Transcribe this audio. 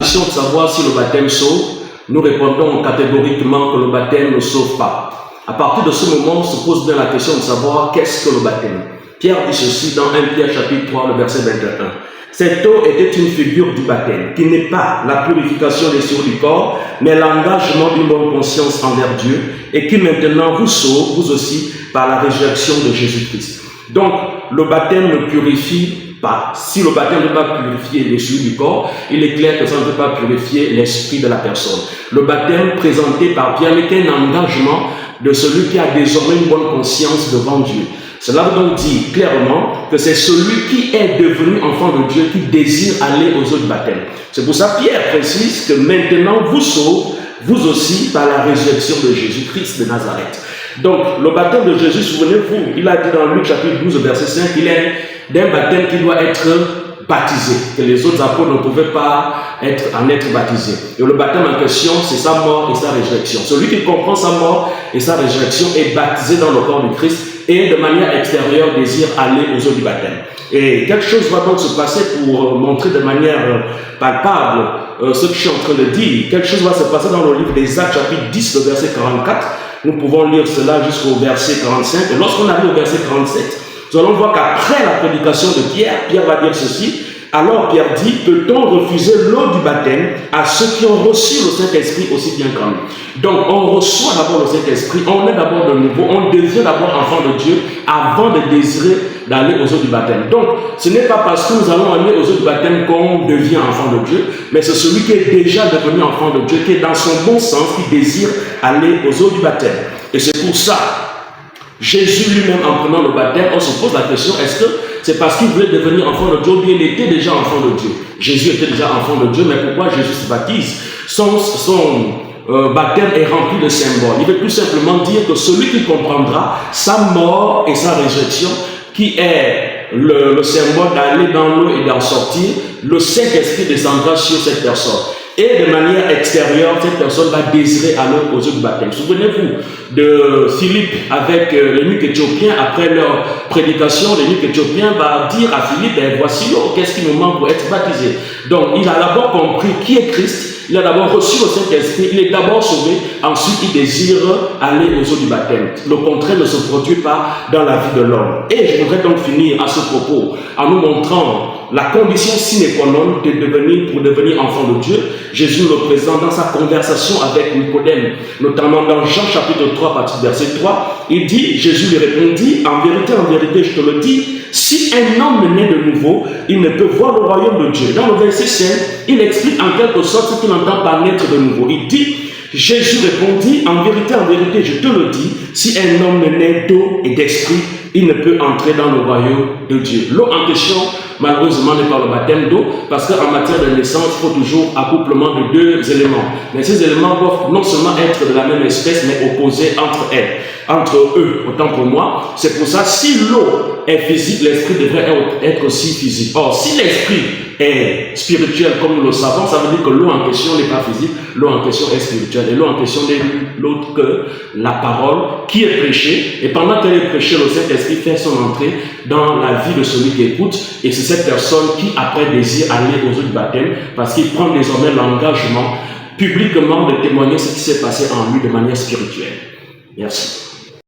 question de savoir si le baptême sauve, nous répondons catégoriquement que le baptême ne sauve pas. À partir de ce moment, on se pose bien la question de savoir qu'est-ce que le baptême. Pierre dit ceci dans 1 Pierre chapitre 3, le verset 21. Cette eau était une figure du baptême, qui n'est pas la purification des souls du corps, mais l'engagement d'une bonne conscience envers Dieu, et qui maintenant vous sauve, vous aussi, par la résurrection de Jésus-Christ. Donc, le baptême ne purifie pas. Si le baptême ne peut pas purifier les souls du corps, il est clair que ça ne peut pas purifier l'esprit de la personne. Le baptême présenté par Pierre est un engagement de celui qui a désormais une bonne conscience devant Dieu. Cela veut donc dire clairement que c'est celui qui est devenu enfant de Dieu qui désire aller aux eaux du baptême. C'est pour ça que Pierre précise que maintenant vous sauve, vous aussi, par la résurrection de Jésus-Christ de Nazareth. Donc, le baptême de Jésus, souvenez-vous, il a dit dans Luc chapitre 12, verset 5, qu'il est d'un baptême qui doit être baptisé, que les autres apôtres ne pouvaient pas en être baptisés. Et le baptême en question, c'est sa mort et sa résurrection. Celui qui comprend sa mort et sa résurrection est baptisé dans le corps du Christ et de manière extérieure désire aller aux eaux du baptême. Et quelque chose va donc se passer pour montrer de manière palpable ce que je suis en train de dire. Quelque chose va se passer dans le livre des Actes, chapitre 10, le verset 44. Nous pouvons lire cela jusqu'au verset 45. Et lorsqu'on arrive au verset 47, nous allons voir qu'après la prédication de Pierre, Pierre va dire ceci. Alors Pierre dit, peut-on refuser l'eau du baptême à ceux qui ont reçu le Saint-Esprit aussi bien qu'en nous? Donc on reçoit d'abord le Saint-Esprit, on est d'abord de nouveau, on devient d'abord enfant de Dieu avant de désirer d'aller aux eaux du baptême. Donc ce n'est pas parce que nous allons aller aux eaux du baptême qu'on devient enfant de Dieu, mais c'est celui qui est déjà devenu enfant de Dieu, qui est dans son bon sens, qui désire aller aux eaux du baptême. Et c'est pour ça, Jésus lui-même en prenant le baptême, on se pose la question, est-ce que c'est parce qu'il voulait devenir enfant de Dieu ou bien il était déjà enfant de Dieu? Jésus était déjà enfant de Dieu, mais pourquoi Jésus se baptise? Son baptême est rempli de symboles. Il veut tout simplement dire que celui qui comprendra sa mort et sa résurrection, qui est le symbole d'aller dans l'eau et d'en sortir, le Saint-Esprit descendra sur cette personne. Et de manière extérieure, cette personne va désirer aller aux eaux du baptême. Souvenez-vous de Philippe avec l'eunuque éthiopien. Après leur prédication, l'eunuque éthiopien va dire à Philippe, voici l'eau, qu'est-ce qui nous manque pour être baptisé? Donc il a d'abord compris qui est Christ. Il a d'abord reçu le Saint-Esprit, il est d'abord sauvé, ensuite il désire aller aux eaux du baptême. Le contraire ne se produit pas dans la vie de l'homme. Et je voudrais donc finir à ce propos en nous montrant la condition sine qua non pour devenir enfant de Dieu. Jésus le présente dans sa conversation avec Nicodème, notamment dans Jean chapitre 3, partie verset 3. Il dit, Jésus lui répondit, en vérité, je te le dis, si un homme naît de nouveau, il ne peut voir le royaume de Dieu. Dans le verset 5, il explique en quelque sorte ce qu'il entend par naître de nouveau. Il dit, Jésus répondit, en vérité, je te le dis, si un homme naît d'eau et d'esprit, il ne peut entrer dans le royaume de Dieu. L'eau en question, malheureusement, n'est pas le baptême d'eau, parce qu'en matière de naissance, il faut toujours accouplement de deux éléments. Mais ces éléments doivent non seulement être de la même espèce, mais opposés entre eux, autant pour moi. C'est pour ça, si l'eau est physique, l'esprit devrait être aussi physique. Or, si l'esprit est spirituel, comme nous le savons, ça veut dire que l'eau en question n'est pas physique, l'eau en question est spirituelle. Et l'eau en question n'est l'autre que la parole qui est prêchée. Et pendant qu'elle est prêchée, le Saint-Esprit fait son entrée dans la vie de celui qui écoute. Et c'est cette personne qui, après, désire aller aux eaux du baptême, parce qu'il prend désormais l'engagement publiquement de témoigner ce qui s'est passé en lui de manière spirituelle. Merci.